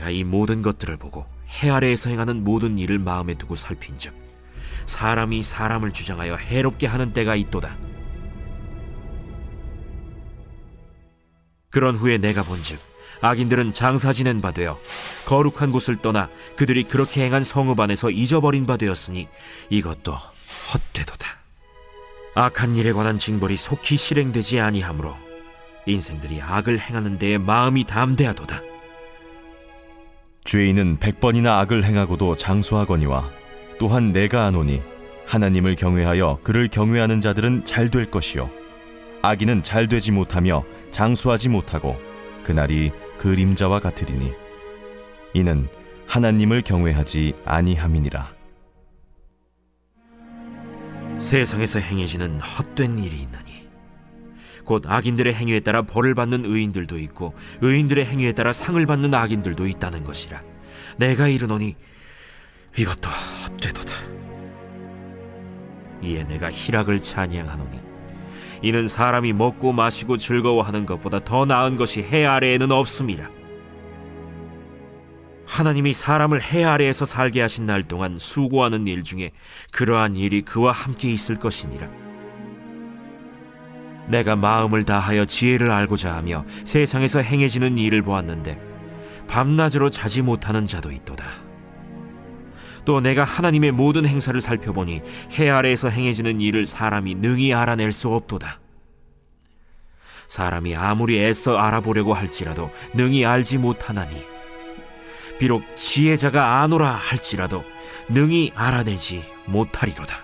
내가 이 모든 것들을 보고 해 아래에서 행하는 모든 일을 마음에 두고 살핀즉 사람이 사람을 주장하여 해롭게 하는 때가 있도다. 그런 후에 내가 본즉 악인들은 장사 지낸 바 되어 거룩한 곳을 떠나 그들이 그렇게 행한 성읍 안에서 잊어버린 바 되었으니 이것도 헛되도다. 악한 일에 관한 징벌이 속히 실행되지 아니하므로 인생들이 악을 행하는 데에 마음이 담대하도다. 죄인은 100번이나 악을 행하고도 장수하거니와 또한 내가 아노니 하나님을 경외하여 그를 경외하는 자들은 잘 될 것이요 악인은 잘 되지 못하며 장수하지 못하고 그날이 그림자와 같으리니 이는 하나님을 경외하지 아니함이니라. 세상에서 행해지는 헛된 일이 있나니 곧 악인들의 행위에 따라 벌을 받는 의인들도 있고 의인들의 행위에 따라 상을 받는 악인들도 있다는 것이라. 내가 이르노니 이것도 헛되도다. 이에 내가 희락을 찬양하노니 이는 사람이 먹고 마시고 즐거워하는 것보다 더 나은 것이 해 아래에는 없음이라. 하나님이 사람을 해 아래에서 살게 하신 날 동안 수고하는 일 중에 그러한 일이 그와 함께 있을 것이니라. 내가 마음을 다하여 지혜를 알고자 하며 세상에서 행해지는 일을 보았는데 밤낮으로 자지 못하는 자도 있도다. 또 내가 하나님의 모든 행사를 살펴보니 해 아래에서 행해지는 일을 사람이 능히 알아낼 수 없도다. 사람이 아무리 애써 알아보려고 할지라도 능히 알지 못하나니 비록 지혜자가 아노라 할지라도 능히 알아내지 못하리로다.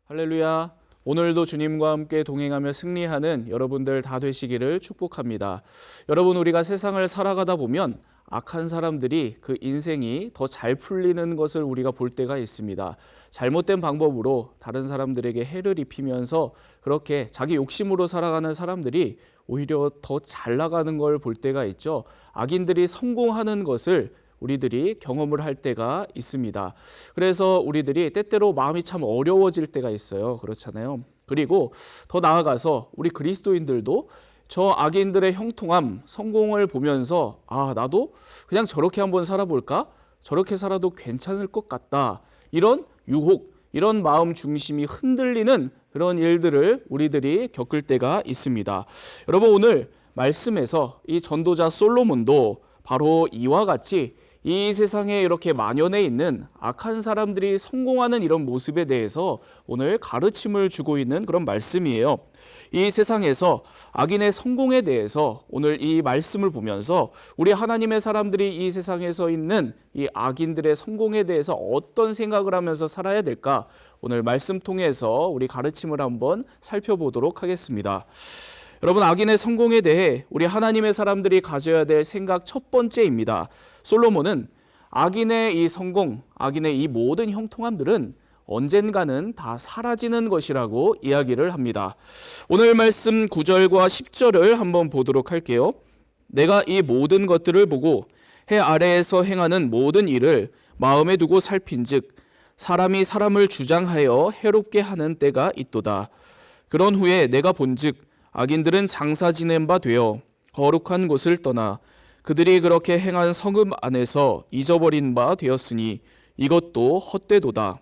할렐루야. 오늘도 주님과 함께 동행하며 승리하는 여러분들 다 되시기를 축복합니다. 여러분, 우리가 세상을 살아가다 보면 악한 사람들이 그 인생이 더 잘 풀리는 것을 우리가 볼 때가 있습니다. 잘못된 방법으로 다른 사람들에게 해를 입히면서 그렇게 자기 욕심으로 살아가는 사람들이 오히려 더 잘 나가는 걸 볼 때가 있죠. 악인들이 성공하는 것을 우리들이 경험을 할 때가 있습니다. 그래서 우리들이 때때로 마음이 참 어려워질 때가 있어요. 그렇잖아요. 그리고 더 나아가서 우리 그리스도인들도 저 악인들의 형통함, 성공을 보면서 나도 그냥 저렇게 한번 살아볼까? 저렇게 살아도 괜찮을 것 같다. 이런 유혹, 이런 마음 중심이 흔들리는 그런 일들을 우리들이 겪을 때가 있습니다. 여러분, 오늘 말씀에서 이 전도자 솔로몬도 바로 이와 같이 이 세상에 이렇게 만연해 있는 악한 사람들이 성공하는 이런 모습에 대해서 오늘 가르침을 주고 있는 그런 말씀이에요. 이 세상에서 악인의 성공에 대해서 오늘 이 말씀을 보면서 우리 하나님의 사람들이 이 세상에서 있는 이 악인들의 성공에 대해서 어떤 생각을 하면서 살아야 될까? 오늘 말씀 통해서 우리 가르침을 한번 살펴보도록 하겠습니다. 여러분, 악인의 성공에 대해 우리 하나님의 사람들이 가져야 될 생각 첫 번째입니다. 솔로몬은 악인의 이 성공, 악인의 이 모든 형통함들은 언젠가는 다 사라지는 것이라고 이야기를 합니다. 오늘 말씀 9절과 10절을 한번 보도록 할게요. 내가 이 모든 것들을 보고 해 아래에서 행하는 모든 일을 마음에 두고 살핀즉 사람이 사람을 주장하여 해롭게 하는 때가 있도다. 그런 후에 내가 본즉 악인들은 장사 지낸 바 되어 거룩한 곳을 떠나 그들이 그렇게 행한 성읍 안에서 잊어버린 바 되었으니 이것도 헛되도다.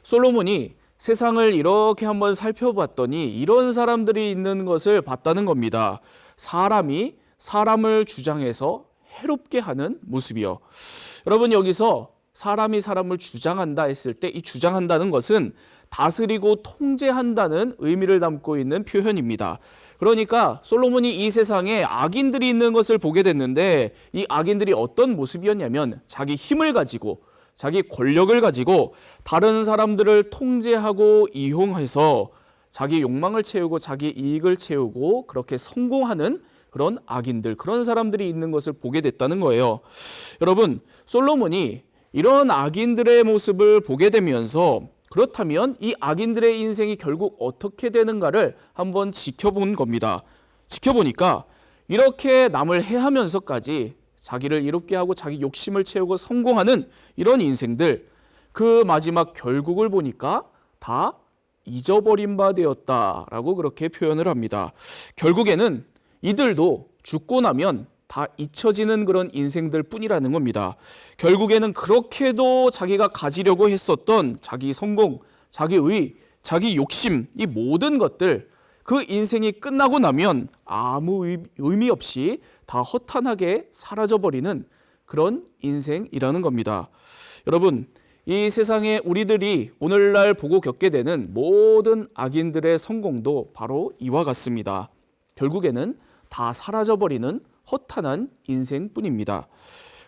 솔로몬이 세상을 이렇게 한번 살펴봤더니 이런 사람들이 있는 것을 봤다는 겁니다. 사람이 사람을 주장해서 해롭게 하는 모습이요. 여러분, 여기서 사람이 사람을 주장한다 했을 때 이 주장한다는 것은 다스리고 통제한다는 의미를 담고 있는 표현입니다. 그러니까 솔로몬이 이 세상에 악인들이 있는 것을 보게 됐는데 이 악인들이 어떤 모습이었냐면 자기 힘을 가지고 자기 권력을 가지고 다른 사람들을 통제하고 이용해서 자기 욕망을 채우고 자기 이익을 채우고 그렇게 성공하는 그런 악인들, 그런 사람들이 있는 것을 보게 됐다는 거예요. 여러분, 솔로몬이 이런 악인들의 모습을 보게 되면서 그렇다면 이 악인들의 인생이 결국 어떻게 되는가를 한번 지켜본 겁니다. 지켜보니까 이렇게 남을 해하면서까지 자기를 이롭게 하고 자기 욕심을 채우고 성공하는 이런 인생들, 그 마지막 결국을 보니까 다 잊어버린 바 되었다라고 그렇게 표현을 합니다. 결국에는 이들도 죽고 나면 다 잊혀지는 그런 인생들 뿐이라는 겁니다. 결국에는 그렇게도 자기가 가지려고 했었던 자기 성공, 자기 의, 자기 욕심, 이 모든 것들, 그 인생이 끝나고 나면 아무 의미 없이 다 허탄하게 사라져버리는 그런 인생이라는 겁니다. 여러분, 이 세상에 우리들이 오늘날 보고 겪게 되는 모든 악인들의 성공도 바로 이와 같습니다. 결국에는 다 사라져버리는 허탄한 인생뿐입니다.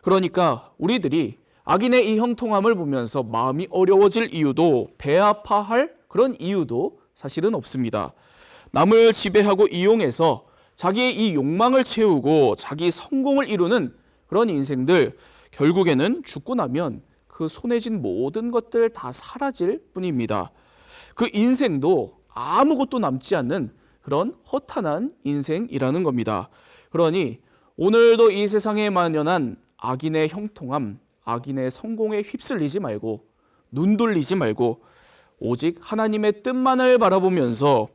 그러니까 우리들이 악인의 이 형통함을 보면서 마음이 어려워질 이유도, 배 아파할 그런 이유도 사실은 없습니다. 남을 지배하고 이용해서 자기의 이 욕망을 채우고 자기 성공을 이루는 그런 인생들, 결국에는 죽고 나면 그 손에 쥔 모든 것들 다 사라질 뿐입니다. 그 인생도 아무것도 남지 않는 그런 허탄한 인생이라는 겁니다. 그러니 오늘도 이 세상에 만연한 악인의 형통함, 악인의 성공에 휩쓸리지 말고, 눈 돌리지 말고 오직 하나님의 뜻만을 바라보면서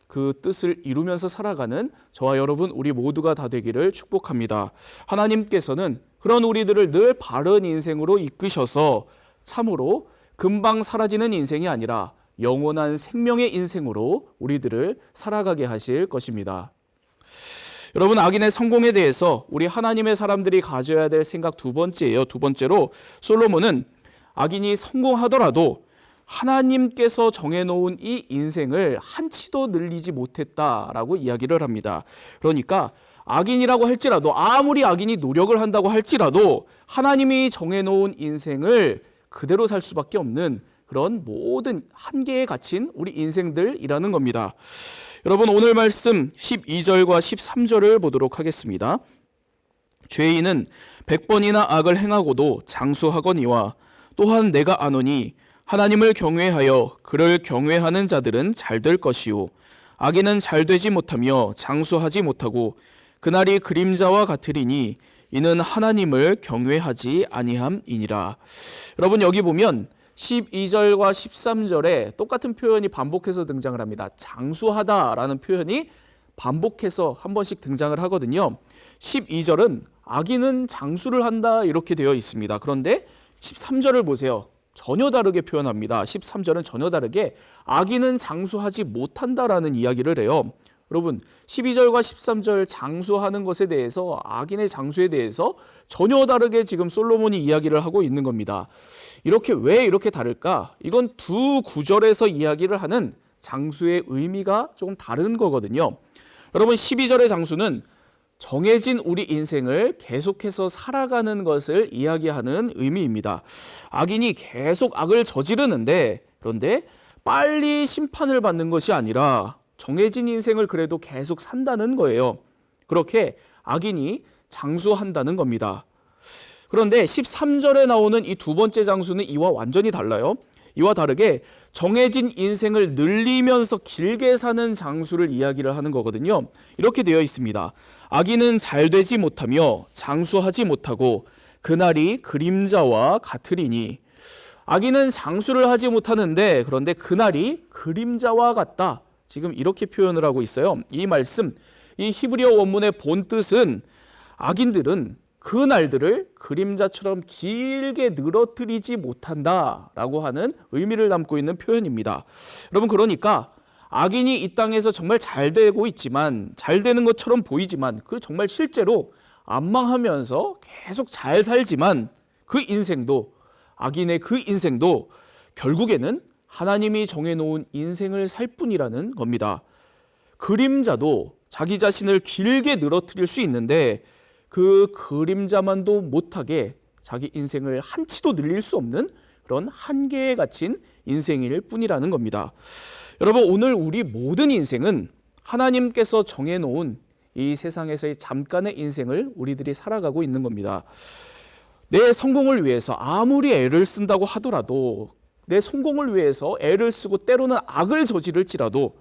그 뜻을 이루면서 살아가는 저와 여러분 우리 모두가 다 되기를 축복합니다. 하나님께서는 그런 우리들을 늘 바른 인생으로 이끄셔서 참으로 금방 사라지는 인생이 아니라 영원한 생명의 인생으로 우리들을 살아가게 하실 것입니다. 여러분, 악인의 성공에 대해서 우리 하나님의 사람들이 가져야 될 생각 두 번째예요. 두 번째로 솔로몬은 악인이 성공하더라도 하나님께서 정해놓은 이 인생을 한치도 늘리지 못했다라고 이야기를 합니다. 그러니까 악인이라고 할지라도, 아무리 악인이 노력을 한다고 할지라도 하나님이 정해놓은 인생을 그대로 살 수밖에 없는 그런 모든 한계에 갇힌 우리 인생들이라는 겁니다. 여러분, 오늘 말씀 12절과 13절을 보도록 하겠습니다. 죄인은 100번이나 악을 행하고도 장수하거니와 또한 내가 아노니 하나님을 경외하여 그를 경외하는 자들은 잘 될 것이요 악인은 잘 되지 못하며 장수하지 못하고 그날이 그림자와 같으리니 이는 하나님을 경외하지 아니함이니라. 여러분, 여기 보면 12절과 13절에 똑같은 표현이 반복해서 등장을 합니다. 장수하다라는 표현이 반복해서 한 번씩 등장을 하거든요. 12절은 악인은 장수를 한다 이렇게 되어 있습니다. 그런데 13절을 보세요. 전혀 다르게 표현합니다. 13절은 전혀 다르게 악인은 장수하지 못한다라는 이야기를 해요. 여러분, 12절과 13절 장수하는 것에 대해서, 악인의 장수에 대해서 전혀 다르게 지금 솔로몬이 이야기를 하고 있는 겁니다. 왜 이렇게 다를까? 이건 두 구절에서 이야기를 하는 장수의 의미가 조금 다른 거거든요. 여러분, 12절의 장수는 정해진 우리 인생을 계속해서 살아가는 것을 이야기하는 의미입니다. 악인이 계속 악을 저지르는데, 그런데 빨리 심판을 받는 것이 아니라 정해진 인생을 그래도 계속 산다는 거예요. 그렇게 악인이 장수한다는 겁니다. 그런데 13절에 나오는 이 두 번째 장수는 이와 완전히 달라요. 이와 다르게 정해진 인생을 늘리면서 길게 사는 장수를 이야기를 하는 거거든요. 이렇게 되어 있습니다. 악인은 잘 되지 못하며 장수하지 못하고 그날이 그림자와 같으리니. 악인은 장수를 하지 못하는데 그런데 그날이 그림자와 같다. 지금 이렇게 표현을 하고 있어요. 이 말씀, 이 히브리어 원문의 본 뜻은 악인들은 그 날들을 그림자처럼 길게 늘어뜨리지 못한다라고 하는 의미를 담고 있는 표현입니다. 여러분, 그러니까 악인이 이 땅에서 정말 잘 되고 있지만, 잘 되는 것처럼 보이지만, 그 정말 실제로 안망하면서 계속 잘 살지만 그 인생도, 악인의 그 인생도 결국에는 하나님이 정해놓은 인생을 살 뿐이라는 겁니다. 그림자도 자기 자신을 길게 늘어뜨릴 수 있는데 그 그림자만도 못하게 자기 인생을 한치도 늘릴 수 없는 그런 한계에 갇힌 인생일 뿐이라는 겁니다. 여러분, 오늘 우리 모든 인생은 하나님께서 정해놓은 이 세상에서의 잠깐의 인생을 우리들이 살아가고 있는 겁니다. 내 성공을 위해서 아무리 애를 쓴다고 하더라도, 내 성공을 위해서 애를 쓰고 때로는 악을 저지를지라도,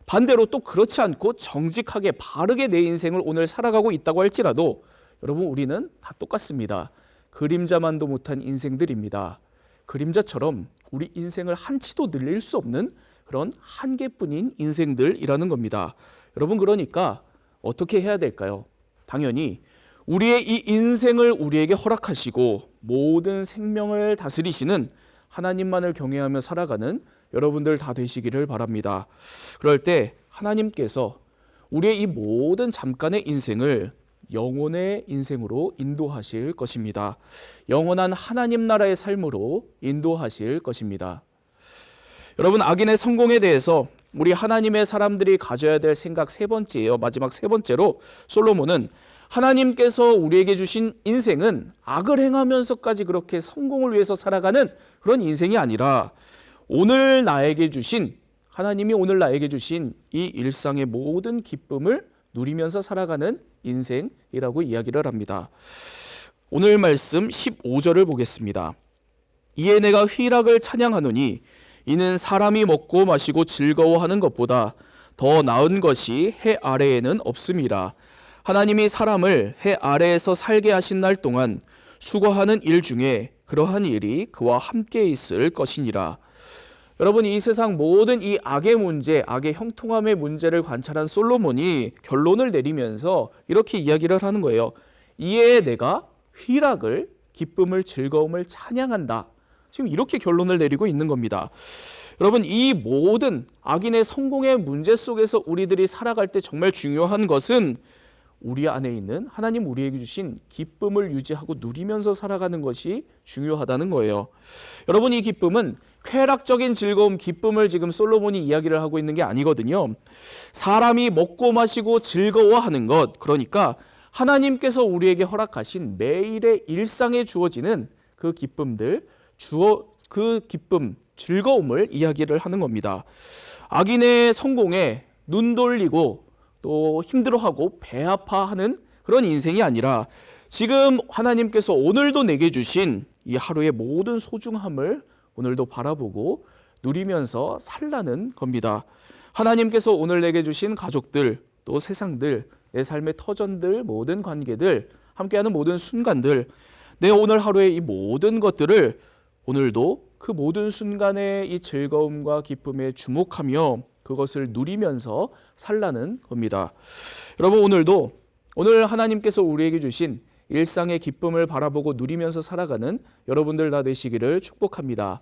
반대로 또 그렇지 않고 정직하게 바르게 내 인생을 오늘 살아가고 있다고 할지라도 여러분, 우리는 다 똑같습니다. 그림자만도 못한 인생들입니다. 그림자처럼 우리 인생을 한치도 늘릴 수 없는 그런 한계뿐인 인생들이라는 겁니다. 여러분, 그러니까 어떻게 해야 될까요? 당연히 우리의 이 인생을 우리에게 허락하시고 모든 생명을 다스리시는 하나님만을 경외하며 살아가는 여러분들 다 되시기를 바랍니다. 그럴 때 하나님께서 우리의 이 모든 잠깐의 인생을 영혼의 인생으로 인도하실 것입니다. 영원한 하나님 나라의 삶으로 인도하실 것입니다. 여러분, 악인의 성공에 대해서 우리 하나님의 사람들이 가져야 될 생각 세 번째예요. 마지막 세 번째로 솔로몬은 하나님께서 우리에게 주신 인생은 악을 행하면서까지 그렇게 성공을 위해서 살아가는 그런 인생이 아니라 하나님이 오늘 나에게 주신 이 일상의 모든 기쁨을 누리면서 살아가는 인생이라고 이야기를 합니다. 오늘 말씀 15절을 보겠습니다. 이에 내가 희락을 찬양하노니 이는 사람이 먹고 마시고 즐거워하는 것보다 더 나은 것이 해 아래에는 없음이라. 하나님이 사람을 해 아래에서 살게 하신 날 동안 수고하는 일 중에 그러한 일이 그와 함께 있을 것이니라. 여러분, 이 세상 모든 이 악의 문제, 악의 형통함의 문제를 관찰한 솔로몬이 결론을 내리면서 이렇게 이야기를 하는 거예요. 이에 내가 희락을, 기쁨을, 즐거움을 찬양한다. 지금 이렇게 결론을 내리고 있는 겁니다. 여러분, 이 모든 악인의 성공의 문제 속에서 우리들이 살아갈 때 정말 중요한 것은 우리 안에 있는 하나님 우리에게 주신 기쁨을 유지하고 누리면서 살아가는 것이 중요하다는 거예요. 여러분, 이 기쁨은 쾌락적인 즐거움, 기쁨을 지금 솔로몬이 이야기를 하고 있는 게 아니거든요. 사람이 먹고 마시고 즐거워하는 것, 그러니까 하나님께서 우리에게 허락하신 매일의 일상에 주어지는 그 기쁨들, 그 기쁨, 즐거움을 이야기를 하는 겁니다. 악인의 성공에 눈 돌리고 또 힘들어하고 배 아파하는 그런 인생이 아니라 지금 하나님께서 오늘도 내게 주신 이 하루의 모든 소중함을 오늘도 바라보고 누리면서 살라는 겁니다. 하나님께서 오늘 내게 주신 가족들, 또 세상들, 내 삶의 터전들, 모든 관계들, 함께하는 모든 순간들, 내 오늘 하루의 이 모든 것들을 오늘도 그 모든 순간의 이 즐거움과 기쁨에 주목하며 그것을 누리면서 살라는 겁니다. 여러분, 오늘 하나님께서 우리에게 주신 일상의 기쁨을 바라보고 누리면서 살아가는 여러분들 다 되시기를 축복합니다.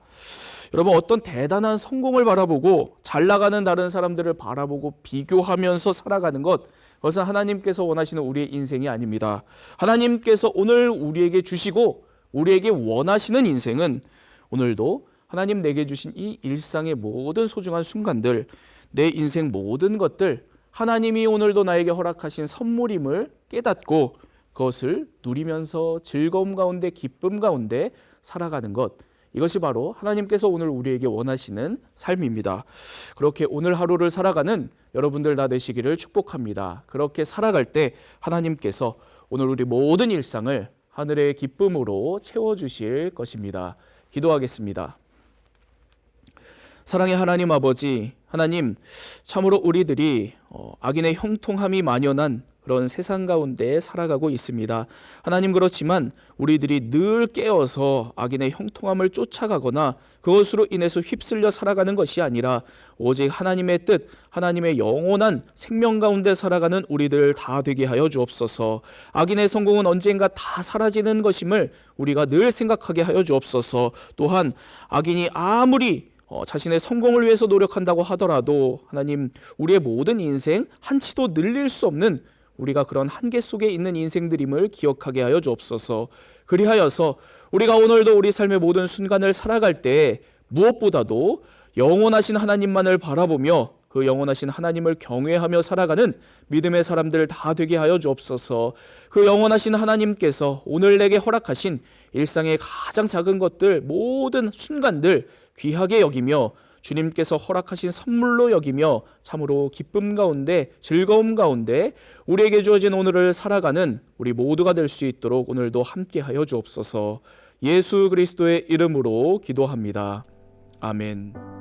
여러분, 어떤 대단한 성공을 바라보고 잘 나가는 다른 사람들을 바라보고 비교하면서 살아가는 것, 그것은 하나님께서 원하시는 우리의 인생이 아닙니다. 하나님께서 오늘 우리에게 주시고 우리에게 원하시는 인생은 오늘도 하나님 내게 주신 이 일상의 모든 소중한 순간들, 내 인생 모든 것들, 하나님이 오늘도 나에게 허락하신 선물임을 깨닫고 그것을 누리면서 즐거움 가운데, 기쁨 가운데 살아가는 것, 이것이 바로 하나님께서 오늘 우리에게 원하시는 삶입니다. 그렇게 오늘 하루를 살아가는 여러분들 다 되시기를 축복합니다. 그렇게 살아갈 때 하나님께서 오늘 우리 모든 일상을 하늘의 기쁨으로 채워주실 것입니다. 기도하겠습니다. 사랑의 하나님 아버지, 하나님, 참으로 우리들이 악인의 형통함이 만연한 그런 세상 가운데 살아가고 있습니다. 하나님, 그렇지만 우리들이 늘 깨어서 악인의 형통함을 쫓아가거나 그것으로 인해서 휩쓸려 살아가는 것이 아니라 오직 하나님의 뜻, 하나님의 영원한 생명 가운데 살아가는 우리들 다 되게 하여 주옵소서. 악인의 성공은 언젠가 다 사라지는 것임을 우리가 늘 생각하게 하여 주옵소서. 또한 악인이 아무리 자신의 성공을 위해서 노력한다고 하더라도 하나님, 우리의 모든 인생 한치도 늘릴 수 없는 우리가 그런 한계 속에 있는 인생들임을 기억하게 하여 주옵소서. 그리하여서 우리가 오늘도 우리 삶의 모든 순간을 살아갈 때 무엇보다도 영원하신 하나님만을 바라보며 그 영원하신 하나님을 경외하며 살아가는 믿음의 사람들 다 되게 하여 주옵소서. 그 영원하신 하나님께서 오늘 내게 허락하신 일상의 가장 작은 것들, 모든 순간들 귀하게 여기며 주님께서 허락하신 선물로 여기며 참으로 기쁨 가운데, 즐거움 가운데 우리에게 주어진 오늘을 살아가는 우리 모두가 될 수 있도록 오늘도 함께 하여 주옵소서. 예수 그리스도의 이름으로 기도합니다. 아멘.